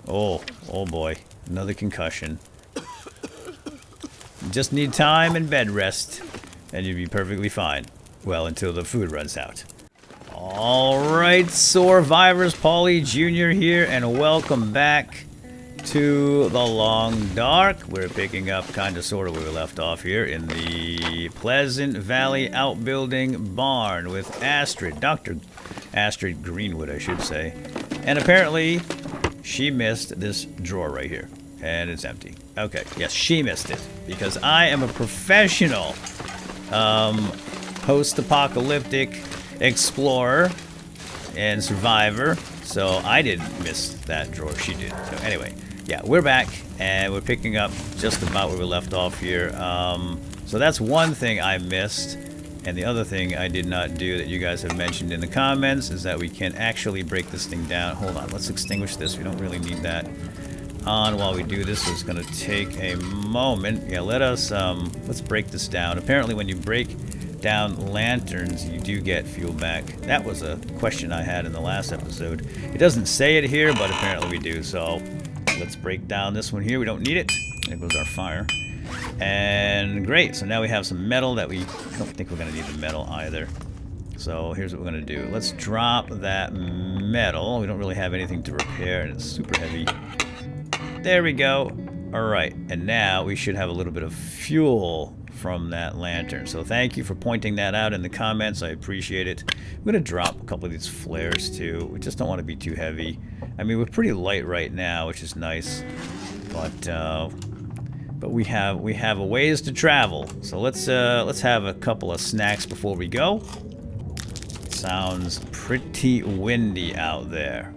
Oh boy. Another concussion. You just need time and bed rest, and you'll be perfectly fine. Well, until the food runs out. Alright, Survivors, Paulie Jr. here, and welcome back to the Long Dark. We're picking up kind of sort of where we left off here in the Pleasant Valley Outbuilding Barn with Astrid, Dr. Astrid Greenwood, I should say. And apparently, she missed this drawer right here, and it's empty. Okay, yes, she missed it, because I am a professional post-apocalyptic explorer and survivor, so I didn't miss that drawer, she did. So anyway, yeah, we're back, and we're picking up just about where we left off here. So that's one thing I missed, and the other thing I did not do that you guys have mentioned in the comments is that we can actually break this thing down. Hold on, let's extinguish this. We don't really need that on while we do this. It's going to take a moment. Yeah, let's break this down. Apparently when you break down lanterns, you do get fuel back. That was a question I had in the last episode. It doesn't say it here, but apparently we do. So let's break down this one here. We don't need it. There goes our fire. And great, so now we have some metal that I don't think we're going to need the metal either. So here's what we're going to do. Let's drop that metal. We don't really have anything to repair, and it's super heavy. There we go. Alright, and now we should have a little bit of fuel from that lantern. So thank you for pointing that out in the comments. I appreciate it. I'm going to drop a couple of these flares too. We just don't want to be too heavy. I mean, we're pretty light right now, which is nice. But we have a ways to travel. So let's have a couple of snacks before we go. Sounds pretty windy out there.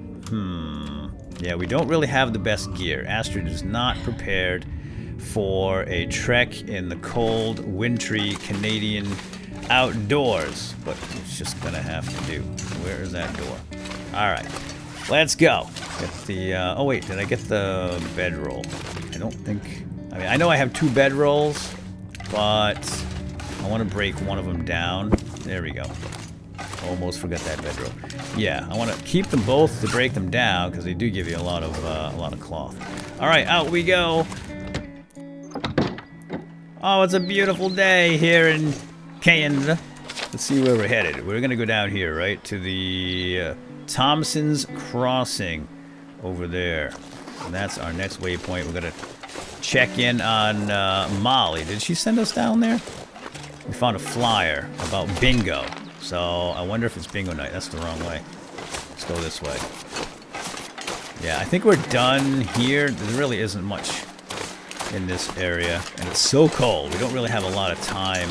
Yeah, we don't really have the best gear. Astrid is not prepared for a trek in the cold, wintry Canadian outdoors, but it's just gonna have to do. Where is that door? All right, let's go. Get the. Oh wait, did I get the bedroll? I don't think. I mean, I know I have 2 bedrolls, but I want to break one of them down. There we go. Almost forgot that bedroll. Yeah, I want to keep them both to break them down because they do give you a lot of cloth. All right, out we go. Oh, it's a beautiful day here in Canada. Let's see where we're headed. We're gonna go down here, right, to the Thomson's Crossing over there, and that's our next waypoint. We're gonna check in on Molly. Did she send us down there? We found a flyer about bingo. So I wonder if it's bingo night. That's the wrong way. Let's go this way. Yeah, I think we're done here. There really isn't much in this area. And it's so cold. We don't really have a lot of time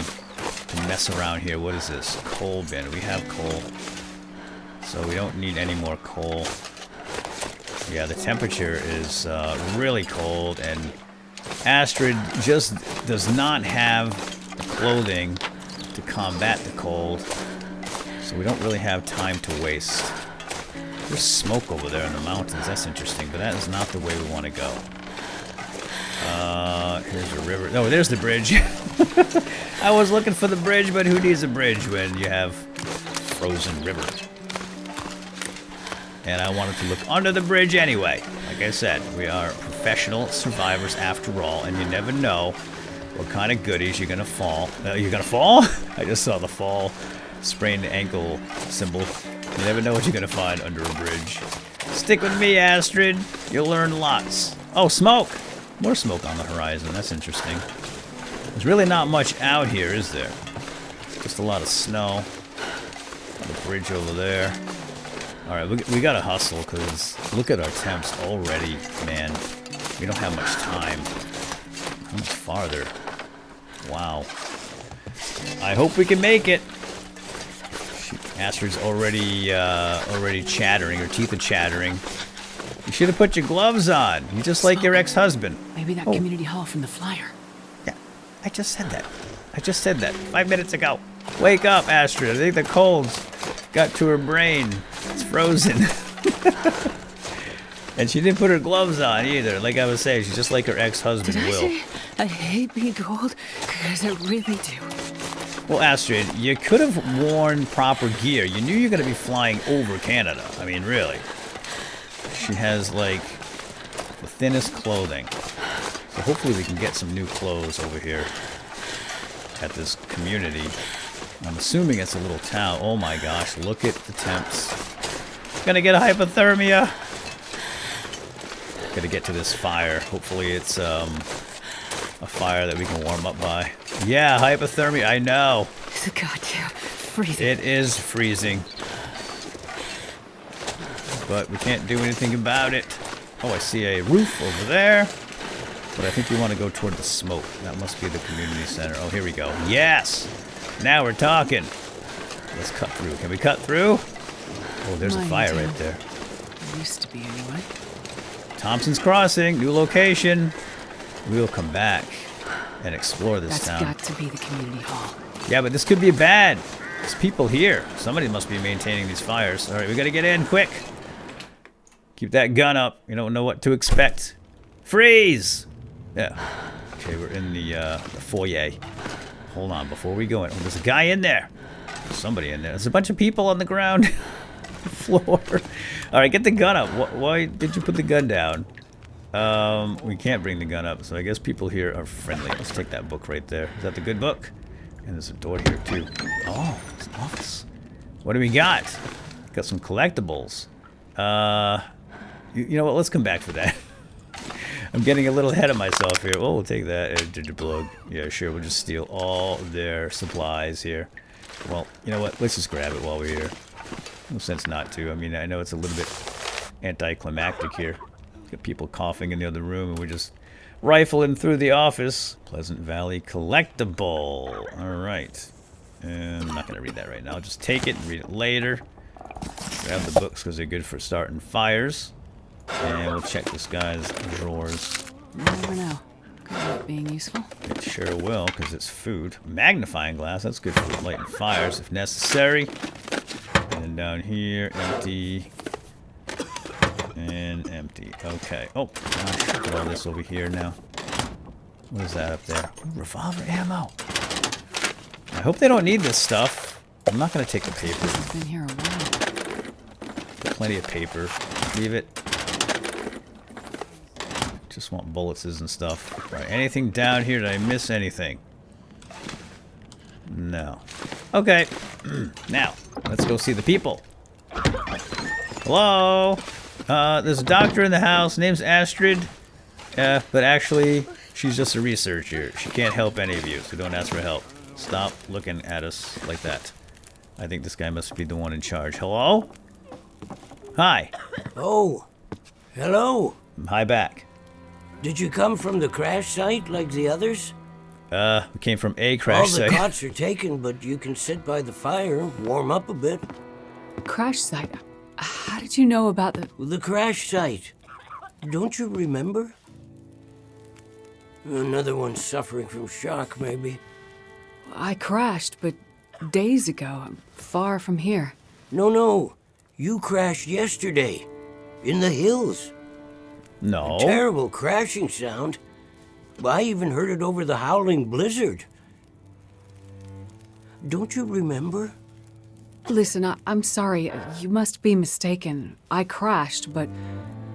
to mess around here. What is this? Coal bin. We have coal. So we don't need any more coal. Yeah, the temperature is really cold, and Astrid just does not have the clothing to combat the cold, so we don't really have time to waste. There's smoke over there in the mountains. That's interesting, but that is not the way we want to go. Here's a river. Oh, there's the bridge. I was looking for the bridge, but who needs a bridge when you have frozen river? And I wanted to look under the bridge anyway. Like I said, we are professional survivors after all, and you never know what kind of goodies you're gonna fall. You're gonna fall? I just saw the fall sprained ankle symbol. You never know what you're gonna find under a bridge. Stick with me, Astrid. You'll learn lots. Oh, smoke! More smoke on the horizon. That's interesting. There's really not much out here, is there? Just a lot of snow. The bridge over there. Alright, we gotta hustle, because look at our temps already, man. We don't have much time. How much farther? Wow. I hope we can make it. Astrid's already chattering. Her teeth are chattering. You should have put your gloves on. You're just like your ex-husband. Maybe that community hall from the flyer. Yeah, I just said that. 5 minutes ago. Wake up, Astrid. I think the cold's got to her brain. It's frozen. And she didn't put her gloves on either. Like I was saying, she's just like her ex-husband, Will. I hate being cold, because I really do. Well, Astrid, you could have worn proper gear. You knew you were going to be flying over Canada. I mean, really. she has, like, the thinnest clothing. So hopefully we can get some new clothes over here at this community. I'm assuming it's a little town. Oh my gosh, look at the temps. Gonna get a hypothermia. Gotta get to this fire. Hopefully it's a fire that we can warm up by. Yeah, hypothermia, I know. It's a goddamn freezing. It is freezing. But we can't do anything about it. Oh, I see a roof over there. But I think we want to go toward the smoke. That must be the community center. Oh, here we go. Yes! Now we're talking. Let's cut through. Can we cut through? Oh, there's a fire right there. Used to be anyway. Thompson's Crossing, new location. We'll come back and explore this town. That's got to be the community hall. Yeah, but this could be bad. There's people here. Somebody must be maintaining these fires. All right, we gotta get in quick. Keep that gun up. You don't know what to expect. Freeze! Yeah. Okay, we're in the foyer. Hold on, before we go in. Oh, there's a guy in there. Somebody in there. There's a bunch of people on the ground. Floor. All right, get the gun up. Why did you put the gun down? We can't bring the gun up, so I guess people here are friendly. Let's take that book right there. Is that the good book? And there's a door here too. Oh, it's an office. What do we got? Got some collectibles. You know what? Let's come back for that. I'm getting a little ahead of myself here. Oh, we'll take that. Plug. Yeah, sure. We'll just steal all their supplies here. Well, you know what? Let's just grab it while we're here. No sense not to. I mean, I know it's a little bit anticlimactic here. Got people coughing in the other room, and we're just rifling through the office. Pleasant Valley Collectible. All right. I'm not going to read that right now. I'll just take it and read it later. Grab the books because they're good for starting fires. And we'll check this guy's drawers. You never know. Could end up being useful. It sure will, because it's food. Magnifying glass, that's good for lighting fires if necessary. And down here, empty. And empty. Okay. Oh, gosh, look at all this over here now. What is that up there? Ooh, revolver ammo. I hope they don't need this stuff. I'm not going to take the paper. This has been here a while. Plenty of paper. Leave it. Just want bullets and stuff. Right. Anything down here? Did I miss anything? No. Okay. Now, let's go see the people. Hello? There's a doctor in the house. Name's Astrid. But actually, she's just a researcher. She can't help any of you, so don't ask for help. Stop looking at us like that. I think this guy must be the one in charge. Hello? Hi. Oh. Hello. Hi back. Did you come from the crash site like the others? We came from a crash site. All the cots are taken, but you can sit by the fire, warm up a bit. Crash site? How did you know about The crash site. Don't you remember? Another one suffering from shock, maybe. I crashed, but days ago, far from here. No. You crashed yesterday. In the hills. No. A terrible crashing sound. I even heard it over the howling blizzard. Don't you remember? Listen, I'm sorry. You must be mistaken. I crashed, but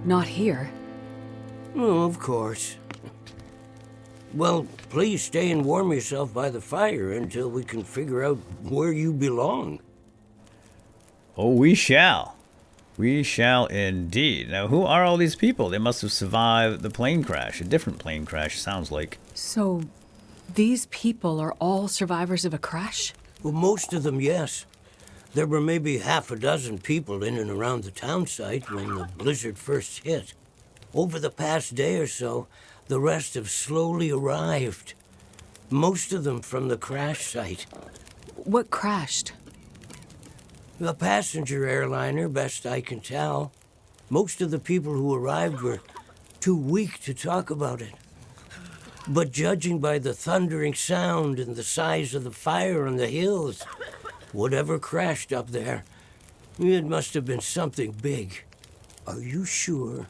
not here. Oh, of course. Well, please stay and warm yourself by the fire until we can figure out where you belong. Oh, we shall. We shall indeed. Now, who are all these people? They must have survived the plane crash. A different plane crash, sounds like. So, these people are all survivors of a crash? Well, most of them, yes. There were maybe half a dozen people in and around the town site when the blizzard first hit. Over the past day or so, the rest have slowly arrived. Most of them from the crash site. What crashed? A passenger airliner, best I can tell. Most of the people who arrived were too weak to talk about it. But judging by the thundering sound and the size of the fire on the hills, whatever crashed up there, it must have been something big. Are you sure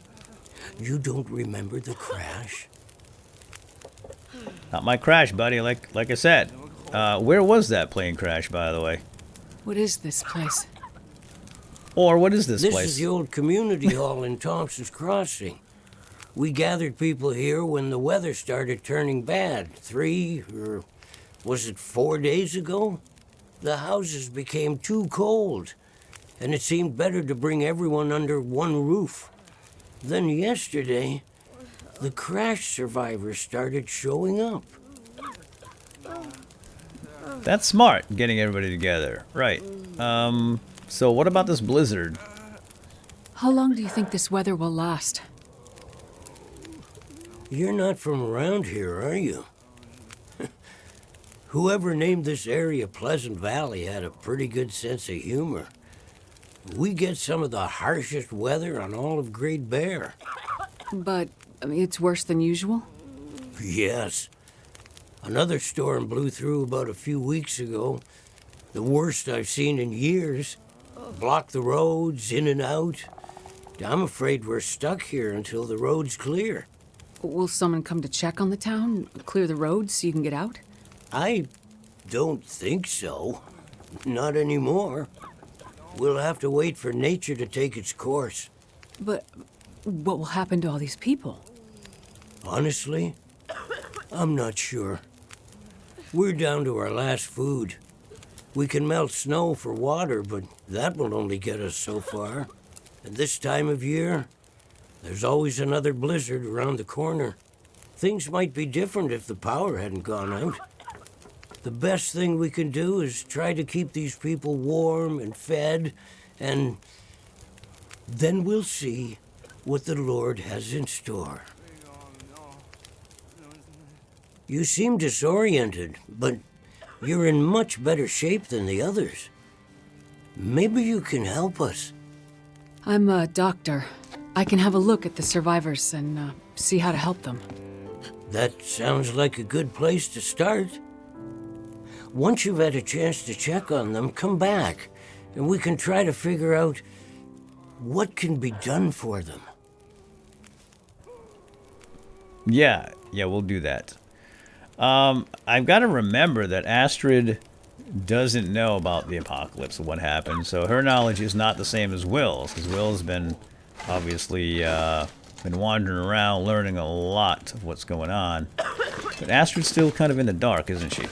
you don't remember the crash? Not my crash, buddy, like I said. Where was that plane crash, by the way? What is this place? Or what is this This place? is the old community hall in Thompson's Crossing. We gathered people here when the weather started turning bad. 3 or was it 4 days ago? The houses became too cold, and it seemed better to bring everyone under one roof. Then yesterday, the crash survivors started showing up. That's smart, getting everybody together. Right. So what about this blizzard? How long do you think this weather will last? You're not from around here, are you? Whoever named this area Pleasant Valley had a pretty good sense of humor. We get some of the harshest weather on all of Great Bear. But I mean, it's worse than usual? Yes. Another storm blew through about a few weeks ago. The worst I've seen in years. Blocked the roads, in and out. I'm afraid we're stuck here until the road's clear. Will someone come to check on the town? Clear the roads so you can get out? I don't think so. Not anymore. We'll have to wait for nature to take its course. But what will happen to all these people? Honestly, I'm not sure. We're down to our last food. We can melt snow for water, but that will only get us so far. And this time of year, there's always another blizzard around the corner. Things might be different if the power hadn't gone out. The best thing we can do is try to keep these people warm and fed, and then we'll see what the Lord has in store. You seem disoriented, but you're in much better shape than the others. Maybe you can help us. I'm a doctor. I can have a look at the survivors and see how to help them. That sounds like a good place to start. Once you've had a chance to check on them, come back, and we can try to figure out what can be done for them. Yeah, we'll do that. I've got to remember that Astrid doesn't know about the apocalypse and what happened, so her knowledge is not the same as Will's, because Will's been obviously been wandering around learning a lot of what's going on. But Astrid's still kind of in the dark, isn't she?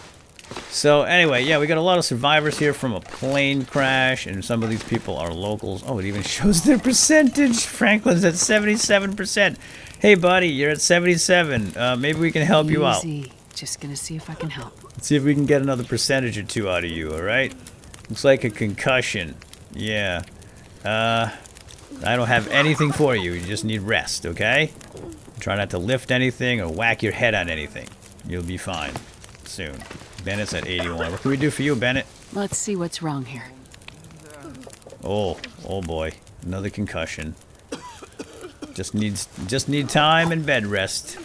So anyway, yeah, we got a lot of survivors here from a plane crash, and some of these people are locals. Oh, it even shows their percentage. Franklin's at 77%. Hey, buddy, you're at 77. Maybe we can help you out. Easy. Just gonna see if I can help. Let's see if we can get another percentage or two out of you, alright? Looks like a concussion. Yeah. I don't have anything for you. You just need rest, okay? Try not to lift anything or whack your head on anything. You'll be fine soon. Bennett's at 81. What can we do for you, Bennett? Let's see what's wrong here. Oh boy. Another concussion. Just need time and bed rest,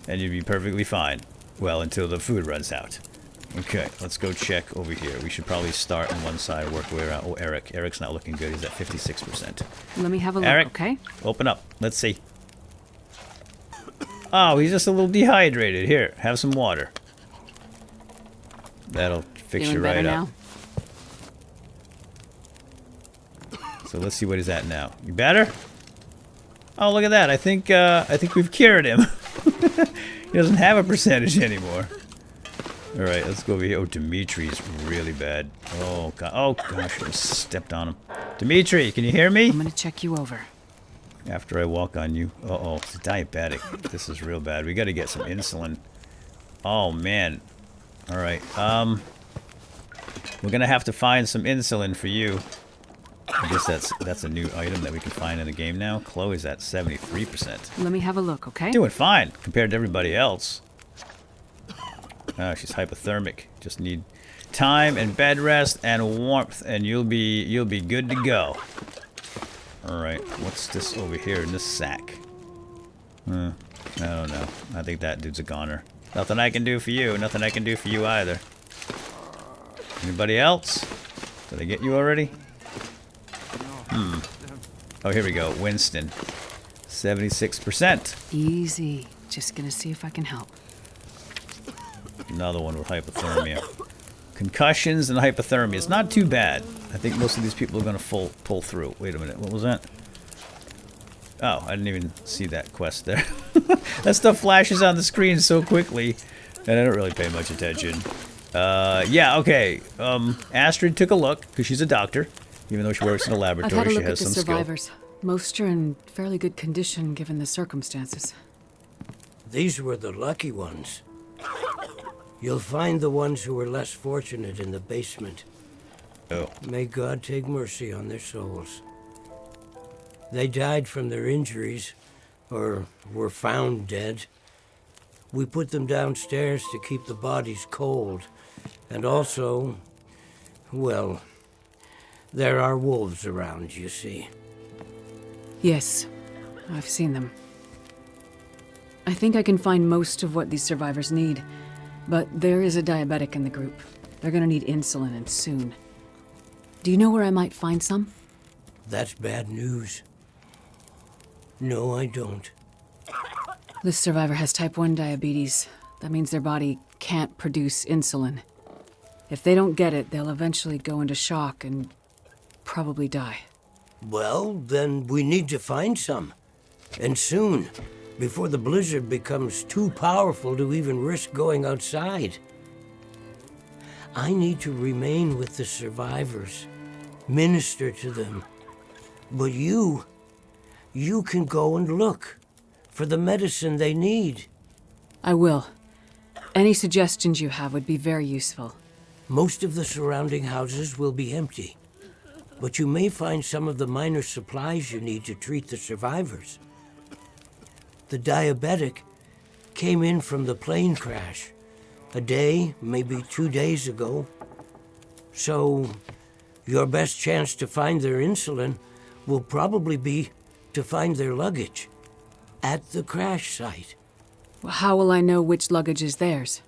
and you'll be perfectly fine. Well, until the food runs out. Okay, let's go check over here. We should probably start on one side, work our way around. Oh, Eric. Eric's not looking good. He's at 56%. Let me have a look, Eric, okay? open up. Let's see. Oh, he's just a little dehydrated. Here, have some water. That'll fix Feeling you right better up. So let's see what he's at now. You better? Oh, look at that. I think we've cured him. He doesn't have a percentage anymore. All right, let's go over here. Oh, Dimitri's really bad. Oh, God. Oh, gosh, I stepped on him. Dimitri, can you hear me? I'm gonna check you over. After I walk on you. Uh-oh, it's diabetic. This is real bad. We got to get some insulin. Oh, man. All right. We're going to have to find some insulin for you. I guess that's a new item that we can find in the game now. Chloe's at 73%. Let me have a look, okay? Doing fine compared to everybody else. Oh, she's hypothermic. Just need time and bed rest and warmth, and you'll be good to go. All right, what's this over here in this sack? I don't know. I think that dude's a goner. Nothing I can do for you. Nothing I can do for you either. Anybody else? Did I get you already? Oh, here we go. Winston. 76%. Easy. Just gonna see if I can help. Another one with hypothermia. Concussions and hypothermia. It's not too bad. I think most of these people are going to pull through. Wait a minute. What was that? Oh, I didn't even see that quest there. That stuff flashes on the screen so quickly, and I don't really pay much attention. Yeah, okay. Astrid took a look, because she's a doctor. Even though she works in a I've laboratory, had a she look at has the some skill. survivors. Most are in fairly good condition given the circumstances. These were the lucky ones. You'll find the ones who were less fortunate in the basement. Oh. May God take mercy on their souls. They died from their injuries, or were found dead. We put them downstairs to keep the bodies cold. And also, well, there are wolves around, you see. Yes, I've seen them. I think I can find most of what these survivors need, but there is a diabetic in the group. They're gonna need insulin, and soon. Do you know where I might find some? That's bad news. No, I don't. This survivor has type 1 diabetes. That means their body can't produce insulin. If they don't get it, they'll eventually go into shock and probably die. Well, then we need to find some. And soon, before the blizzard becomes too powerful to even risk going outside. I need to remain with the survivors, minister to them. But you can go and look for the medicine they need. I will. Any suggestions you have would be very useful. Most of the surrounding houses will be empty, but you may find some of the minor supplies you need to treat the survivors. The diabetic came in from the plane crash a day, maybe 2 days ago. So your best chance to find their insulin will probably be to find their luggage at the crash site. How will I know which luggage is theirs?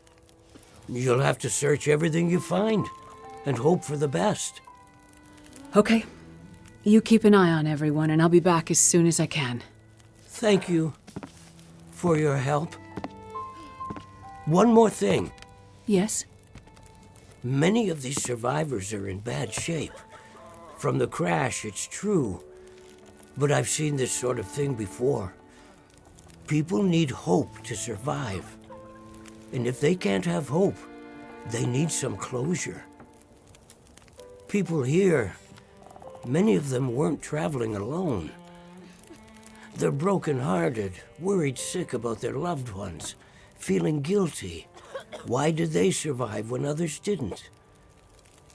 You'll have to search everything you find and hope for the best. Okay. You keep an eye on everyone, and I'll be back as soon as I can. Thank you for your help. One more thing. Yes? Many of these survivors are in bad shape. From the crash, it's true. But I've seen this sort of thing before. People need hope to survive. And if they can't have hope, they need some closure. People here, many of them weren't traveling alone. They're broken-hearted, worried sick about their loved ones, feeling guilty. Why did they survive when others didn't?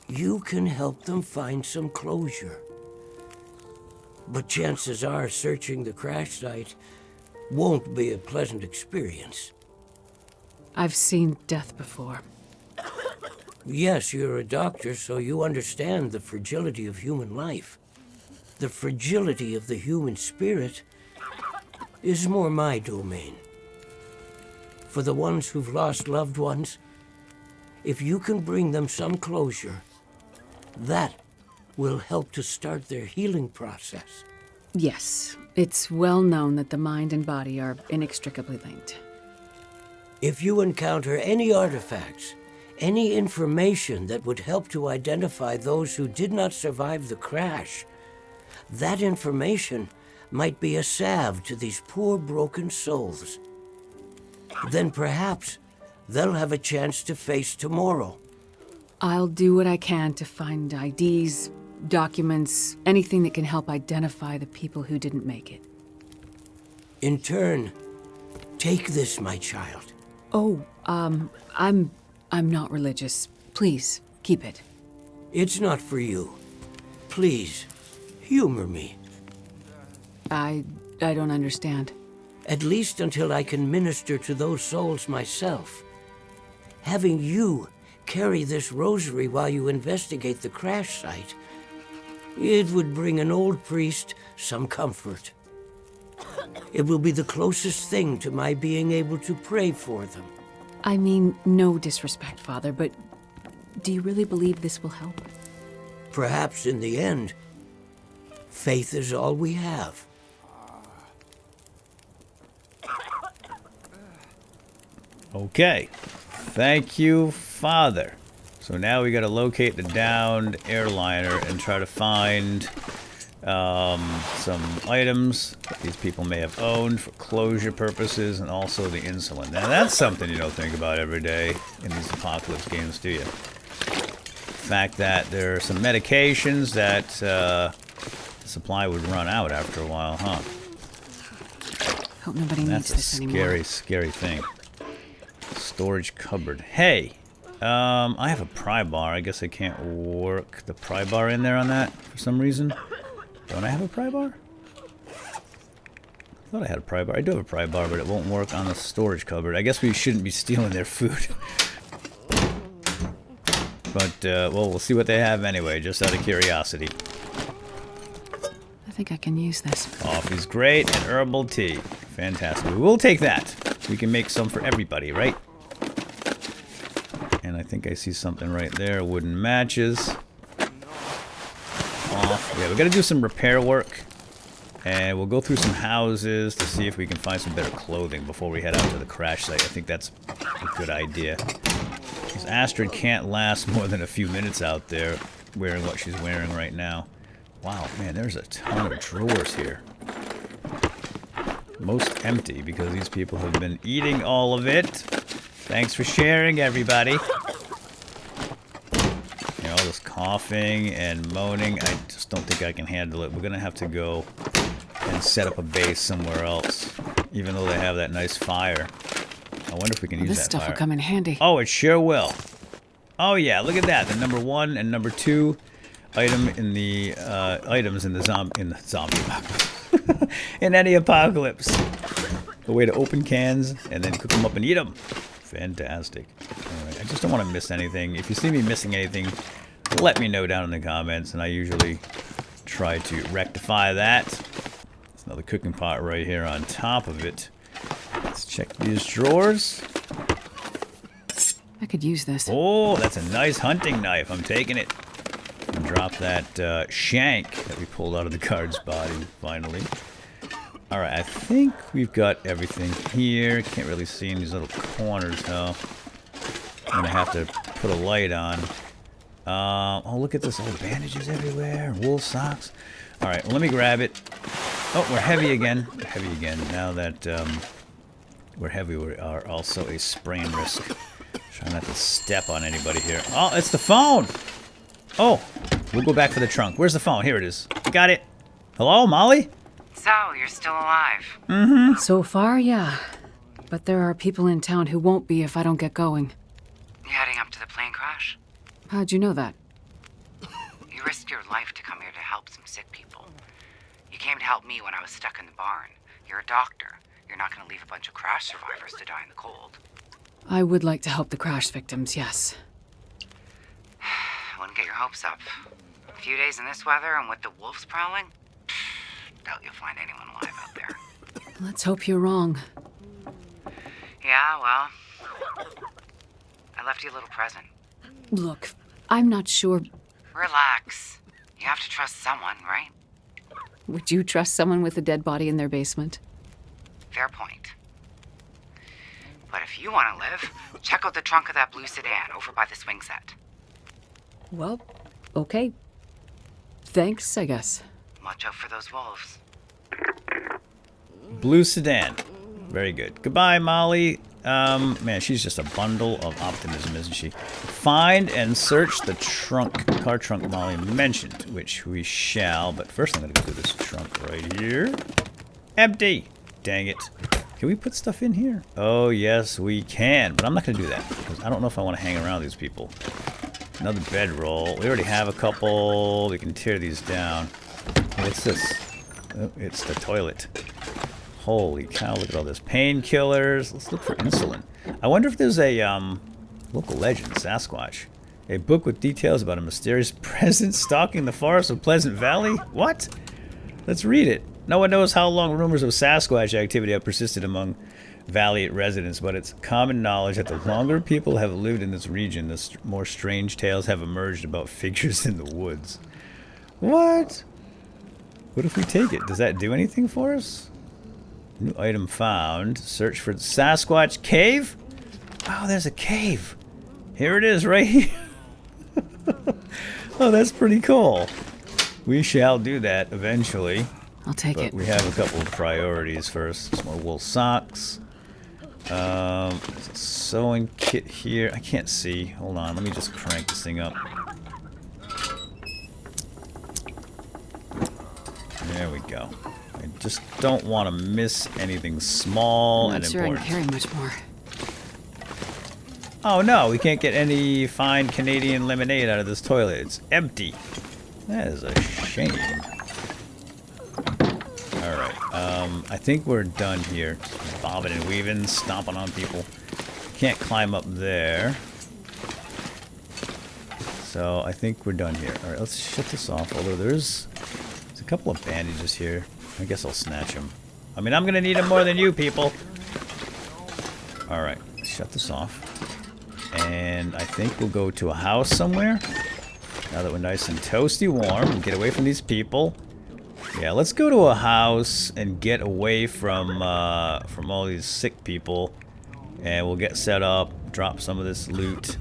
You can help them find some closure. But chances are searching the crash site won't be a pleasant experience. I've seen death before. Yes, you're a doctor, so you understand the fragility of human life. The fragility of the human spirit is more my domain. For the ones who've lost loved ones, if you can bring them some closure, that will help to start their healing process. Yes, it's well known that the mind and body are inextricably linked. If you encounter any artifacts, any information that would help to identify those who did not survive the crash, that information might be a salve to these poor broken souls. Then perhaps they'll have a chance to face tomorrow. I'll do what I can to find IDs, documents, anything that can help identify the people who didn't make it. In turn, take this, my child. Oh, I'm not religious. Please, keep it. It's not for you. Please, humor me. I don't understand. At least until I can minister to those souls myself. Having you carry this rosary while you investigate the crash site, it would bring an old priest some comfort. It will be the closest thing to my being able to pray for them. I mean, no disrespect, Father, but do you really believe this will help? Perhaps in the end, faith is all we have. Okay. Thank you, Father. So now we gotta locate the downed airliner and try to find some items these people may have owned for closure purposes, and also the insulin. Now that's something you don't think about every day in these apocalypse games, do you? The fact that there are some medications that the supply would run out after a while, huh? Hope nobody needs this anymore. That's a scary thing. Storage cupboard. Hey! I have a pry bar. I guess I can't work the pry bar in there on that for some reason. Don't I have a pry bar? I thought I had a pry bar. I do have a pry bar, but it won't work on the storage cupboard. I guess we shouldn't be stealing their food. But, well, we'll see what they have anyway, just out of curiosity. I think I can use this. Coffee's great, and herbal tea. Fantastic. We'll take that. We can make some for everybody, right? And I think I see something right there. Wooden matches. Off. Yeah, we gotta do some repair work. And we'll go through some houses to see if we can find some better clothing before we head out to the crash site. I think that's a good idea. Because Astrid can't last more than a few minutes out there wearing what she's wearing right now. Wow, man, there's a ton of drawers here. Most empty because these people have been eating all of it. Thanks for sharing, everybody. You know, all this coughing and moaning, I just don't think I can handle it. We're gonna have to go and set up a base somewhere else, even though they have that nice fire. I wonder if we can use that fire. This stuff will come in handy. Oh, it sure will. Oh yeah, look at that. The number 1 and number 2 item in the items in the zombie apocalypse. In any apocalypse. A way to open cans and then cook them up and eat them. Fantastic. Alright, I just don't want to miss anything. If you see me missing anything, let me know down in the comments, and I usually try to rectify that. There's another cooking pot right here on top of it. Let's check these drawers. I could use this. Oh, that's a nice hunting knife. I'm taking it. And drop that shank that we pulled out of the guard's body, finally. Alright, I think we've got everything here. Can't really see in these little corners, though. I'm gonna have to put a light on. Oh, look at this. Oh, bandages everywhere. Wool socks. Alright, well, let me grab it. Oh, we're heavy again. We're heavy again. Now that we're heavy, we are also a sprain risk. Try not to step on anybody here. Oh, it's the phone! Oh, we'll go back for the trunk. Where's the phone? Here it is. Got it. Hello, Molly? So, you're still alive? Mm-hmm. So far, yeah. But there are people in town who won't be if I don't get going. You heading up to the plane crash? How'd you know that? You risked your life to come here to help some sick people. You came to help me when I was stuck in the barn. You're a doctor. You're not going to leave a bunch of crash survivors to die in the cold. I would like to help the crash victims, yes. I wouldn't get your hopes up. A few days in this weather and with the wolves prowling? Doubt you'll find anyone alive out there. Let's hope you're wrong. Yeah, well, I left you a little present. Look, I'm not sure. Relax. You have to trust someone, right? Would you trust someone with a dead body in their basement? Fair point. But if you want to live, check out the trunk of that blue sedan over by the swing set. Well, okay. Thanks, I guess. Watch out for those wolves. Blue sedan. Very good. Goodbye, Molly. Man, she's just a bundle of optimism, isn't she? Find and search the trunk, car trunk Molly mentioned, which we shall. But first I'm going to go through this trunk right here. Empty. Dang it. Can we put stuff in here? Oh, yes, we can. But I'm not going to do that because I don't know if I want to hang around these people. Another bedroll. We already have a couple. We can tear these down. What's this? Oh, it's the toilet. Holy cow, look at all this. Painkillers. Let's look for insulin. I wonder if there's a local legend, Sasquatch. A book with details about a mysterious presence stalking the forests of Pleasant Valley? What? Let's read it. No one knows how long rumors of Sasquatch activity have persisted among Valley residents, but it's common knowledge that the longer people have lived in this region, the more strange tales have emerged about figures in the woods. What? What if we take it? Does that do anything for us? New item found. Search for Sasquatch cave? Oh, there's a cave. Here it is right here. Oh, that's pretty cool. We shall do that eventually. I'll take But it. we have a couple of priorities first. Some more wool socks. There's a sewing kit here. I can't see. Hold on. Let me just crank this thing up. There we go. I just don't want to miss anything small I'm and not sure I important. can carry much more. Oh no, we can't get any fine Canadian lemonade out of this toilet. It's empty. That is a shame. Alright, I think we're done here. Bobbing and weaving, stomping on people. Can't climb up there. So I think we're done here. Alright, let's shut this off. Although there's a couple of bandages here. I guess I'll snatch them. I mean, I'm gonna need them more than you people. Alright, shut this off. And I think we'll go to a house somewhere. Now that we're nice and toasty warm and get away from these people. Yeah, let's go to a house and get away from all these sick people. And we'll get set up, drop some of this loot,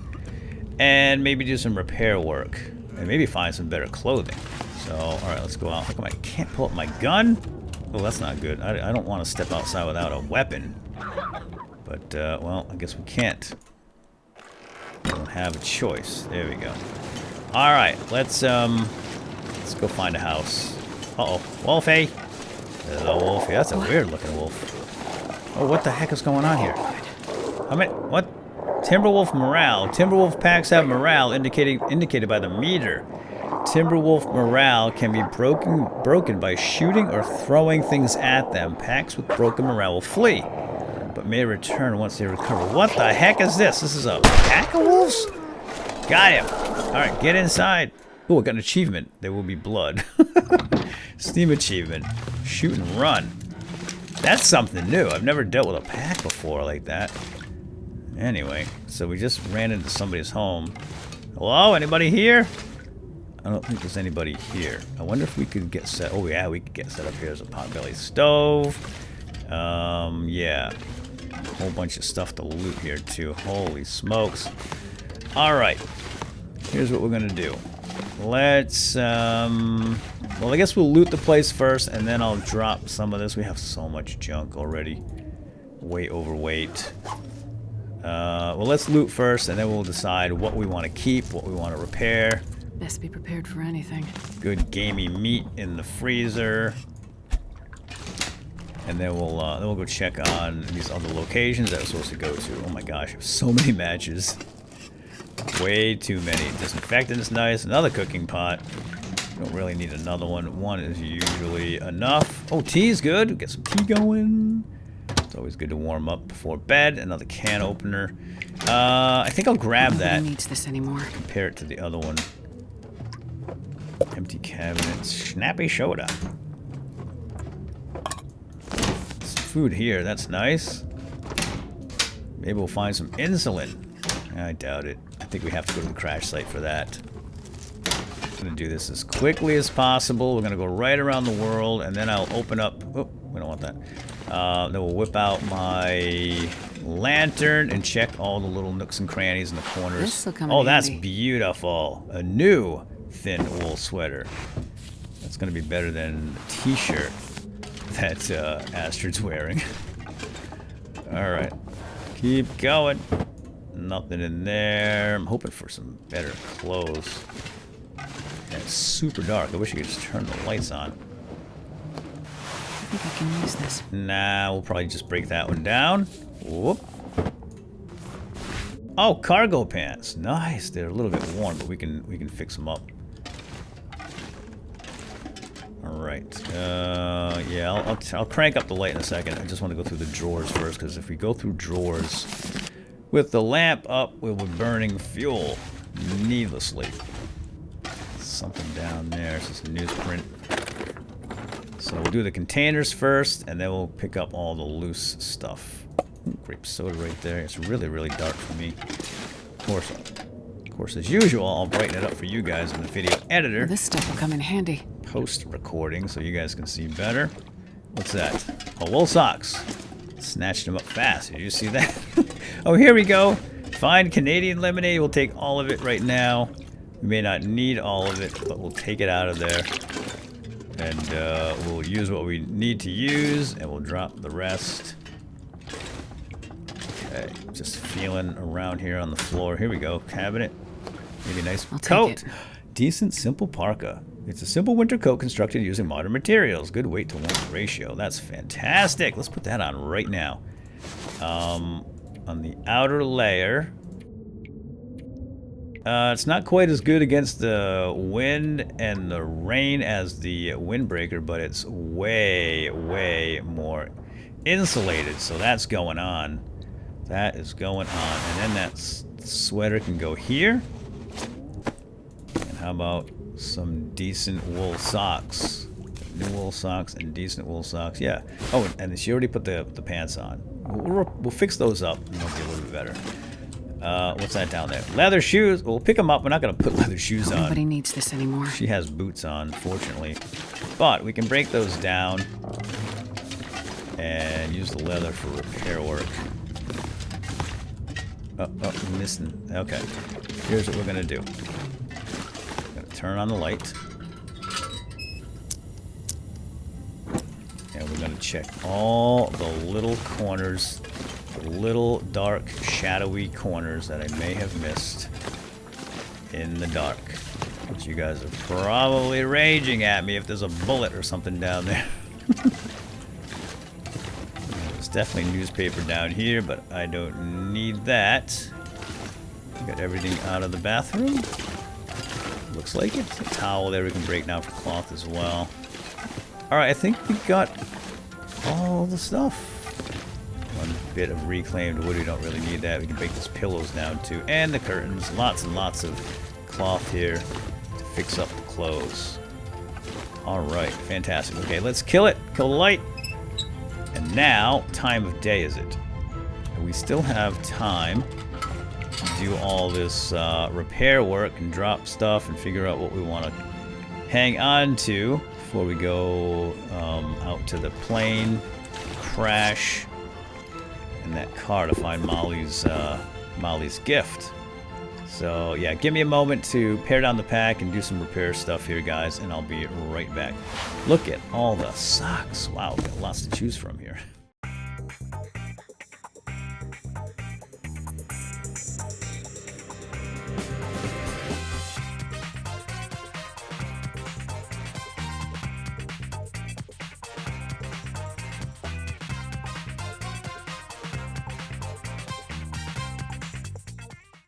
and maybe do some repair work. And maybe find some better clothing. So, alright, let's go out. How come I can't pull up my gun? Oh, that's not good. I don't want to step outside without a weapon. But, well, I guess we can't. We don't have a choice. There we go. Alright, let's go find a house. Uh-oh. Wolfie! Hello, Wolfie. That's a weird looking wolf. Oh, what the heck is going on here? I mean, what? Timberwolf morale. Timberwolf packs have morale indicated by the meter. Timberwolf morale can be broken by shooting or throwing things at them. Packs with broken morale will flee, but may return once they recover. What the heck is this? This is a pack of wolves? Got him. Alright, get inside. Oh, I got an achievement. There will be blood. Steam achievement. Shoot and run. That's something new. I've never dealt with a pack before like that. Anyway, so we just ran into somebody's home. Hello? Anybody here? I don't think there's anybody here. I wonder if we could get set... Oh, yeah, we could get set up here as a pot-bellied stove. Yeah. A whole bunch of stuff to loot here, too. Holy smokes. Alright. Here's what we're gonna do. Let's, well, I guess we'll loot the place first, and then I'll drop some of this. We have so much junk already. Way overweight. Well, let's loot first, and then we'll decide what we want to keep, what we want to repair. Best be prepared for anything. Good gamey meat in the freezer. And then we'll go check on these other locations that we're supposed to go to. Oh my gosh, I have so many matches. Way too many. Disinfectant is nice. Another cooking pot. Don't really need another one. One is usually enough. Oh, tea's good. Get some tea going. It's always good to warm up before bed. Another can opener. I think I'll grab that. Nobody needs this anymore. Compare it to the other one. Empty cabinets. Snappy soda. Some food here. That's nice. Maybe we'll find some insulin. I doubt it. I think we have to go to the crash site for that. I'm gonna do this as quickly as possible. We're gonna go right around the world, and then I'll open up... Oh, we don't want that. Then we'll whip out my lantern and check all the little nooks and crannies in the corners. This'll come in Oh, that's handy. beautiful. A new thin wool sweater. That's gonna be better than the t-shirt that Astrid's wearing. Alright. Keep going. Nothing in there. I'm hoping for some better clothes. And it's super dark. I wish I could just turn the lights on. I think I can use this. Nah, we'll probably just break that one down. Whoop. Oh, cargo pants. Nice. They're a little bit worn, but we can fix them up. All right. Yeah, I'll crank up the light in a second. I just want to go through the drawers first, because if we go through drawers with the lamp up, we'll be burning fuel needlessly. Something down there. It's just a newsprint. So we'll do the containers first, and then we'll pick up all the loose stuff. Ooh, grape soda right there. It's really, really dark for me. Of course, as usual, I'll brighten it up for you guys in the video editor. Well, this stuff will come in handy. Post-recording, so you guys can see better. What's that? Oh, wool socks. Snatched them up fast. Did you see that? Oh, here we go. Fine Canadian lemonade. We'll take all of it right now. We may not need all of it, but we'll take it out of there. And we'll use what we need to use, and we'll drop the rest. Okay, just feeling around here on the floor. Here we go, cabinet. Maybe a nice coat. Decent, simple parka. It's a simple winter coat constructed using modern materials. Good weight to warmth ratio. That's fantastic. Let's put that on right now. On the outer layer, it's not quite as good against the wind and the rain as the windbreaker, but it's way, way more insulated. So that's going on. That is going on. And then that sweater can go here. And how about some decent wool socks? New wool socks and decent wool socks. Yeah. Oh, and she already put the pants on. We'll fix those up and they'll be a little bit better. What's that down there? Leather shoes. We'll pick them up. We're not going to put leather shoes on. Nobody needs this anymore. She has boots on, fortunately. But we can break those down and use the leather for repair work. Oh, I'm missing. Okay. Here's what we're going to do. I'm going to turn on the light. And we're going to check all the little corners, the little dark, shadowy corners that I may have missed in the dark. But you guys are probably raging at me if there's a bullet or something down there. There's definitely newspaper down here, but I don't need that. Got everything out of the bathroom. Looks like it. A towel there we can break down for cloth as well. Alright, I think we got all the stuff. One bit of reclaimed wood, we don't really need that. We can break those pillows down too. And the curtains. Lots and lots of cloth here to fix up the clothes. Alright, fantastic. Okay, let's kill it. Kill the light. And now, time of day is it? And we still have time to do all this repair work and drop stuff and figure out what we want to hang on to before we go out to the plane, crash, and that car to find Molly's gift. So yeah, give me a moment to pare down the pack and do some repair stuff here, guys, and I'll be right back. Look at all the socks. Wow, we've got lots to choose from here.